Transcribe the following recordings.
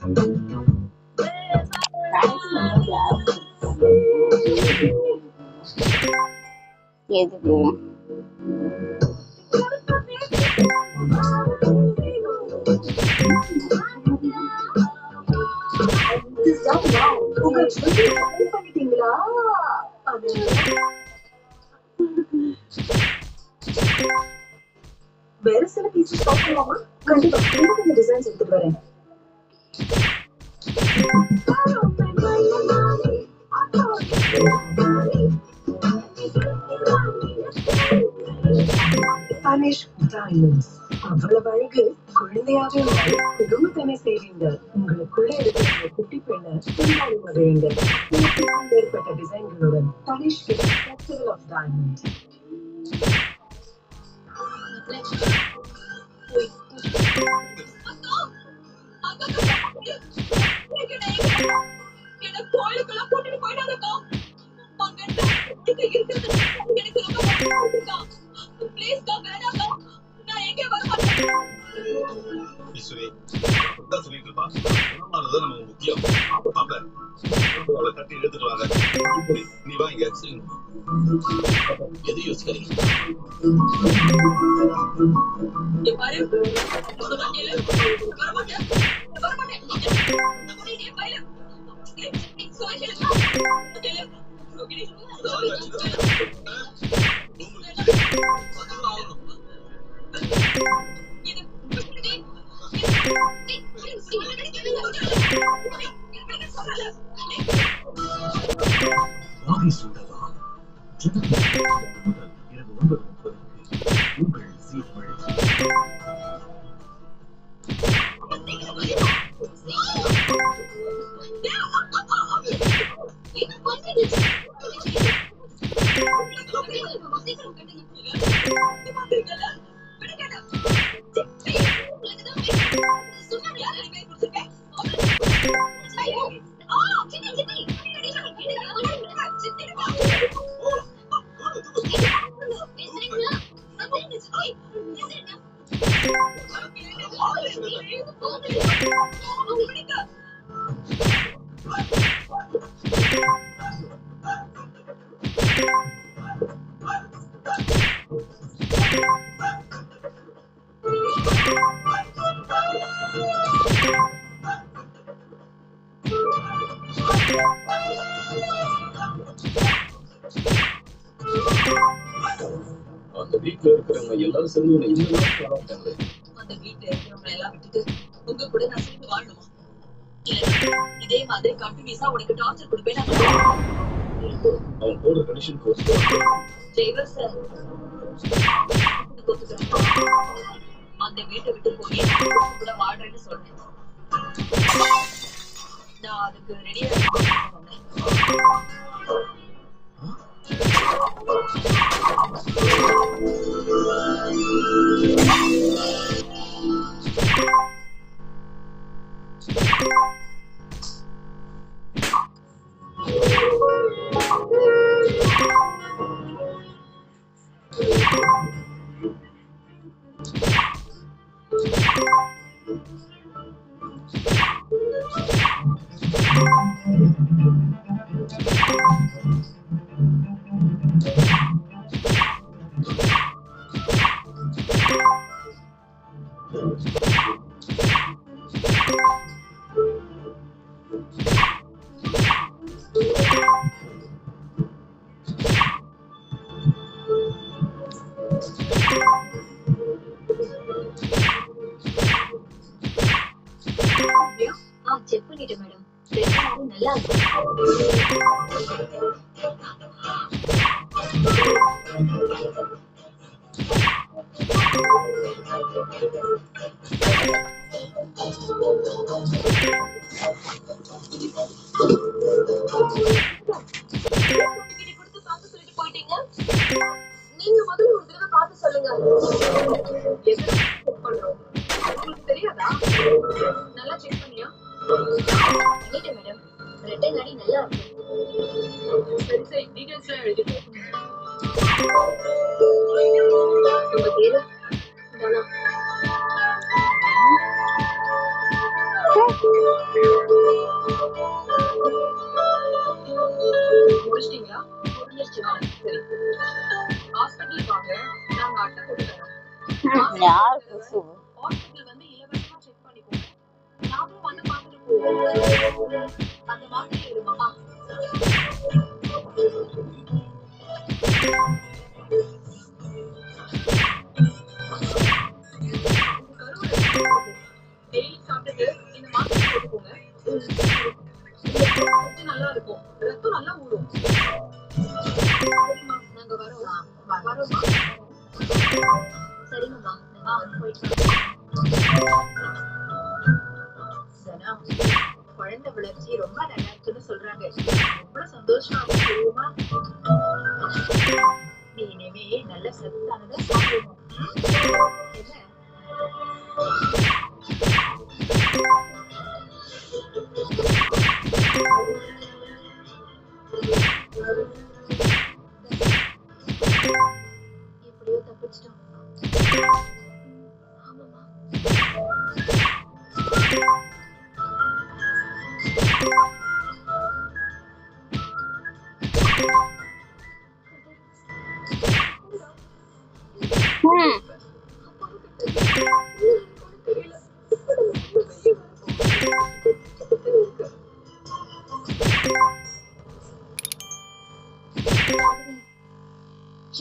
எதுக்கு பண்ணிட்டீங்களா? வேற சில பீசஸ் பார்க்கலாமா? கண்டிப்பா டிசைன்ஸ் எடுத்துட்டு வரேன். Spanish diamonds. அவ்வளவு அழகு குழந்தையாக குடும்பத்தனை செய்வீங்க. உங்களுக்குள்ள இருக்கிற குட்டி பெண்ணை பின்னாடி மகிழுங்க. ஏற்பட்ட டிசைன்களுடன் Spanish Festival of Diamonds. கோயிலுக்குள்ள கூட்டிட்டு போயிட்டாங்கக்கா. ப்ளீஸ்க்கா வேணாக்கா. நான் எங்கே வர மாட்டேன். ஈஸ்வரி தான் சொல்லிட்டு இருப்பா. உணவானதான் நம்ம முக்கியம். மாப்பிள அவளை கட்டி எடுத்துட்டு வாங்க. நீ வா இங்க. எது யோசிக்கிறீங்க? பாரு அந்த வீட்டுல இருக்கிறவங்க எல்லாரும் சேர்ந்து அந்த வீட்டுல இருக்கிறவங்க எல்லாம் விட்டுட்டு உங்க கூட நான் சேர்ந்து வாழணுமா? இதே மாதிரி கண்டினியூஸா உனக்கு டார்ச்சர் கொடுப்பேன். அவன் போடுற கண்டிஷன் டிரைவர் சார் அந்த வீட்டை விட்டு போய் கூட வாடுறேன்னு சொல்றேன். நான் அதுக்கு ரெடியா செக் பண்ணிட்டேன் மேடம். நல்லா போயிட்டீங்க. நீங்க முதல்ல ஒரு தடவை பார்த்து சொல்லுங்க. உங்களுக்கு தெரியாதா? நல்லா செக் பண்ணியா? மேடம் ரிட்டன் அடி நல்லா இருக்கு. சரி சரி டீடைல்ஸ் எழுதிட்டு உங்க பேரு தானா? முடிச்சிட்டீங்களா? முடிஞ்சிருச்சுமா. சரி, ஹாஸ்பிட்டலுக்கு வாங்க, நாங்க அட்டை போட்டு தரோம். ஹாஸ்பிட்டல் வந்து இலவசமா செக் பண்ணிக்கோங்க. நாங்களும் வந்து பார்த்துட்டு போவோம். அந்த மாதிரி இருமா. டெய்லி சாப்பிட்டுட்டு இந்த மாத்திரை போட்டுக்கோங்க. நல்லா இருக்கும், ரத்தம் நல்லா ஊறும். சரிம்மா, நாங்க வரோம். வரோம்மா. சரிங்கம்மா, போயிட்டு சனா, குழந்தை வளர்ச்சி ரொம்ப நல்லா இருக்குன்னு சொல்றாங்க. எவ்வளவு சந்தோஷமா இருக்கு தெரியுமா? நீ இனிமே நல்ல சத்தானதா சாப்பிடணும். என்ன? எப்படியோ தப்பிச்சிட்டோம். ஆமாமா.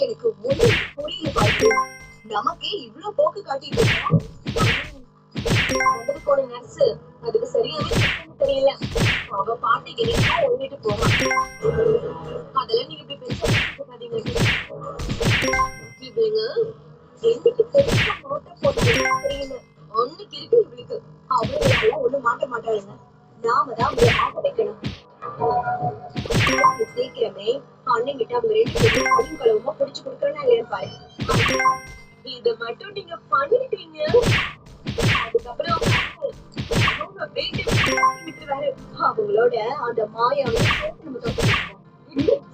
எனக்கு ஒண்ணு புரியல பாரு. நமக்கே இவ்வளவு போக்கு காட்டிட்டு போன நர்ஸ் அதுக்கு சரியாவே தெரியல. அவ பாட்டிக்கு ஒழிட்டு போறான். அதெல்லாம் நீங்க இப்படி பேசாதீங்க. இவங்க என்னைக்கு பெருசா நோட்ட போட்டாங்க தெரியல. ஒண்ணுக்கு இருக்கு இவளுக்கு. அவங்களெல்லாம் ஒண்ணு மாட்ட மாட்டாளுங்க. நாம தான் அவங்களை மாட்ட வைக்கணும். சீக்கிரமே அண்ணங்கிட்ட அவங்க 2 பேரும் கழுவுமா பிடிச்சு கொடுக்கறேன்னா இல்லையா பாரு. இத மட்டும் நீங்க பண்ணிட்டீங்க. அதுக்கப்புறம் அவங்க விட்டுருவாரு. அவங்களோட அந்த மாயாவை நம்ம தப்பிச்சிருக்கோம்.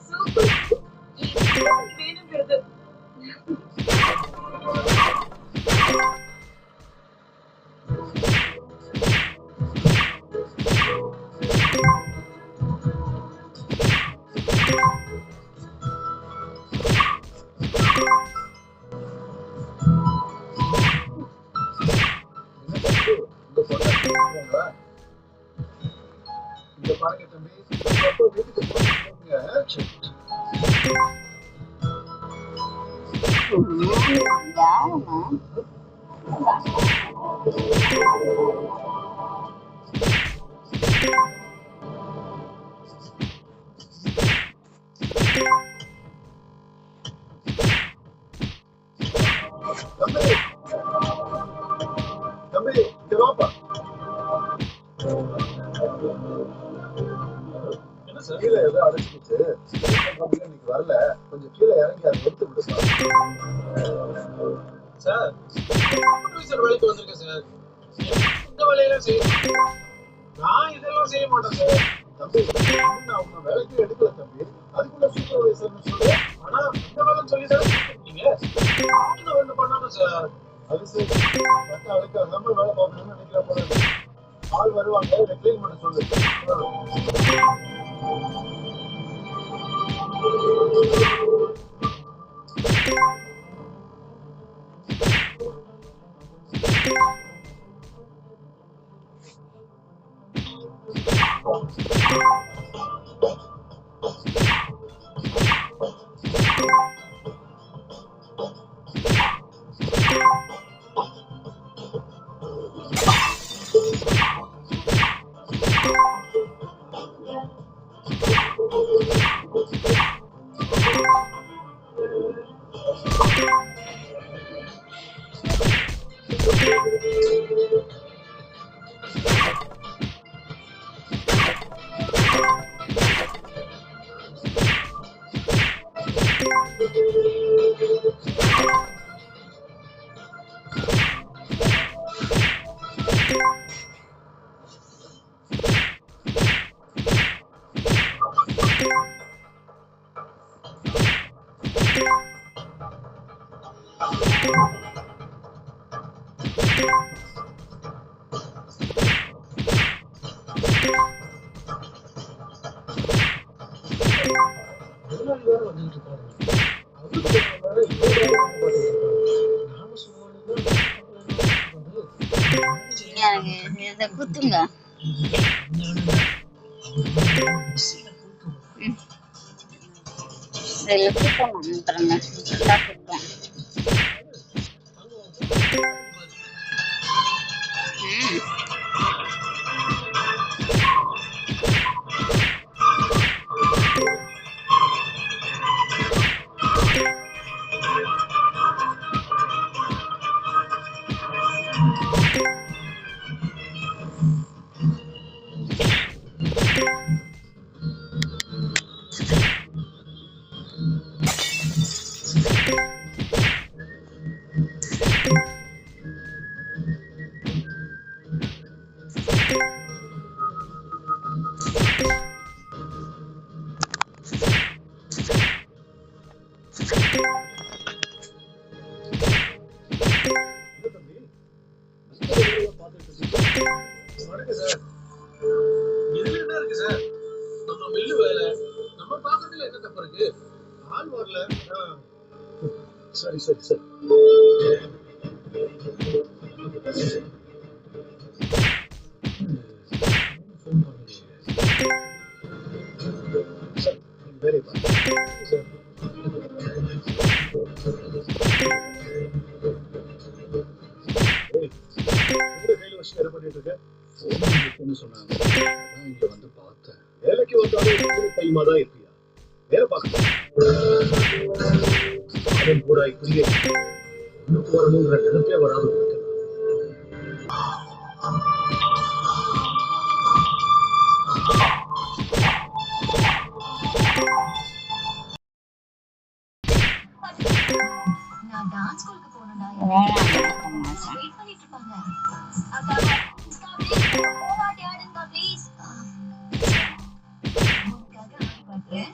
சூப்பர் வேணுங்கிறது. இந்த பாருங்க தம்பி, வீட்டுக்கு தம்பி இங்க வாப்பா. என்ன சார், கீழே ஏதோ அடைச்சிக்கிச்சு, இன்னைக்கு வரல, கொஞ்சம் கீழே இறங்கி அதை எடுத்து விடு சார். சார் வேலைக்கு வந்திருக்கேன் சார். இந்த வேலையெல்லாம் செய்ய நான் இதெல்லாம் செய்ய மாட்டேன் சார். தம்பி நான் உங்க வேலைக்கு எடுக்கல தம்பி, அதுக்குள்ள சூப்பர்வைசர்னு சொல்லு. ஆனா இந்த வேலை சொல்லி தான் நீங்க ஒண்ணு பண்ணணும் சார். அது சரி, மற்ற அழுக்காகாம வேலை பார்க்கணும்னு நினைக்கிற போல ஆள் வருவாங்க, இதை கிளீன் பண்ண சொல்லு. முதலாளி வேற வந்துட்டு இருக்காரு. அவரு வேற இவரு வேற வந்து பாத்துட்டு இருக்காரு. நாம சும்மா நின்னா இதை குத்துங்க. இதில் குத்தணும் பாருங்க. நல்லா குத்தும். வணக்கம் சார். இதுல என்ன இருக்கு சார்? நம்ம மில்லு வேலை. நம்ம பாக்கிறதுல என்ன தப்பு இருக்கு? ஆள் வரல. சரி சரி சரி. ஃபோன் பண்ணி சார் வேலை பாருங்க சார். கையில வச்சு வேலை பண்ணிட்டு இருக்க. சொன்னாங்க இங்க வந்து பார்த்தேன். வேலைக்கு வந்தாலும் டைமா தான் இருப்பியா? வேலை பார்க்க கூட இப்படியே இன்னும் வரணுங்கிற நினைப்பே வராது. நான் டான்ஸ் ஸ்கூலுக்கு போகணும்டா. வெயிட் பண்ணிட்டு இருப்பாங்க. அக்கா போவாட்டி ஆடுங்க ப்ளீஸ். உனக்காக ஆடி பாட்டேன்.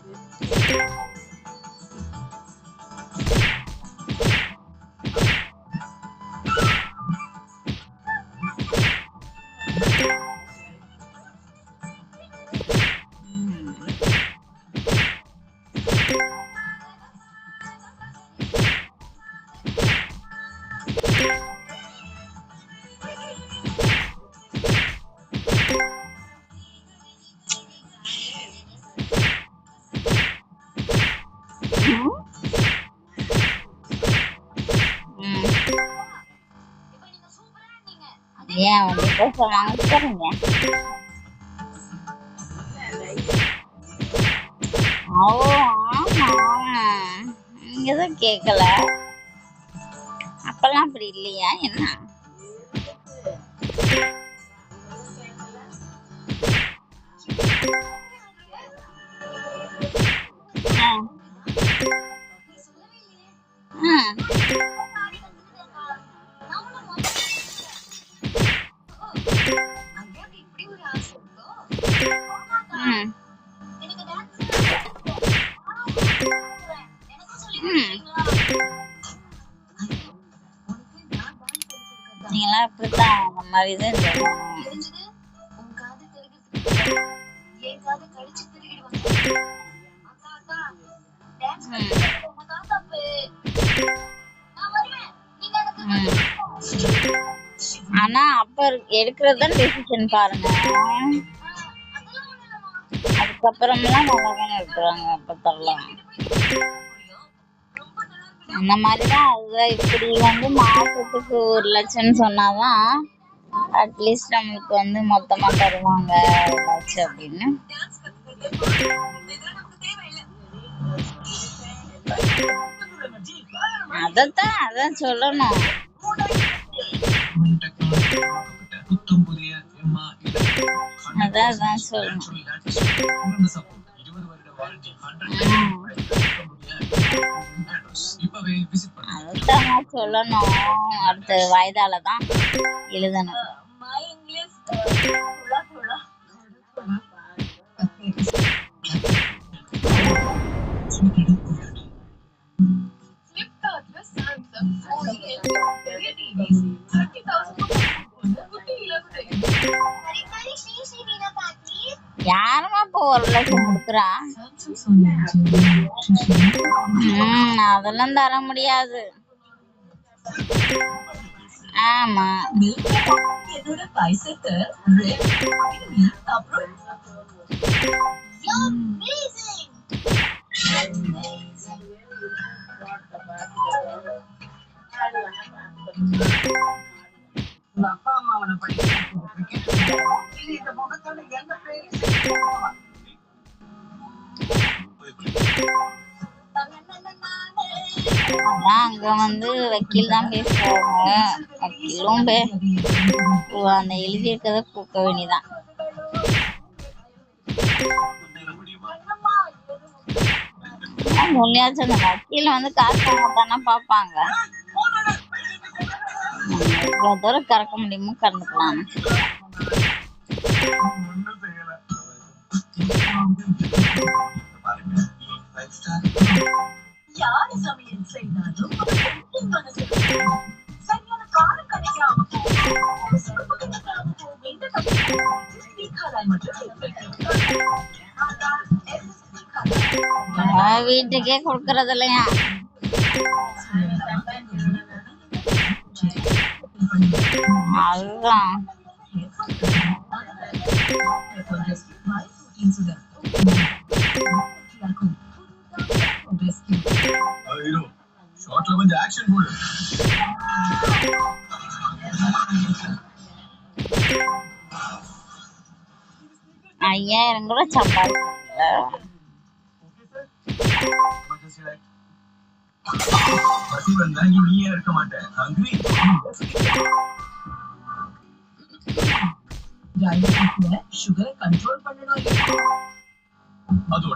ஏன் வந்து பேசுறாங்க பாருங்க. ஓ ஆமா, நீங்கதான் கேட்கல. அப்பெல்லாம் அப்படி இல்லையா என்ன? நீங்களாம் இப்படித்தான் அந்த மாதிரிதான் சொல்லணும். ஆனா அப்ப எடுக்கிறதுதான் டெசிஷன் பாருங்க. அதுக்கப்புறம்லாம் நல்லாதானே இருக்கிறாங்க. அப்பத்தெல்லாம் அந்த மாதிரிதான். அதுதான் இப்படி வந்து மாசத்துக்கு 1 லட்சம் சொன்னாதான் அட்லீஸ்ட் நம்மளுக்கு வந்து மொத்தமா தருவாங்க ஏதாச்சும் அப்படின்னு. அதான் சொல்லணும். அதான் சொல்லணும். அதான் சொல்லணும். அடுத்த வயதால தான் எழுதணும். யாருமா 1 லட்சம் கொடுக்குறான். அதெல்லாம் தர முடியாது. ஆமா என்னோட பைசத்தை அப்புறம் அப்பா அம்மா அவனை படிக்க இந்த முகத்தோட எந்த அங்க வந்து வக்கீல் தான் பேசுறாங்க. வக்கீலும் அந்த எழுதி இருக்கிறத கொடுக்க வேண்டியதான். சொல்லியாச்சு, அந்த வக்கீல வந்து காசு தானே பாப்பாங்க. இவ்வளவு தூரம் கறக்க முடியுமோ கறந்துக்கலாம். யாரு சமையல் செய்தாலும் சரியான காலம் கிடைக்காம வீட்டுக்கே கொடுக்கறது இல்லையா? அதுதான் ஷார்ட்ல கொஞ்சம் ஆக்ஷன் போடு. ₹5000 கூட சம்பாதிக்கல. நீயே இருக்க மாட்டேன். சுகரை கண்ட்ரோல் பண்ணணும். அதோட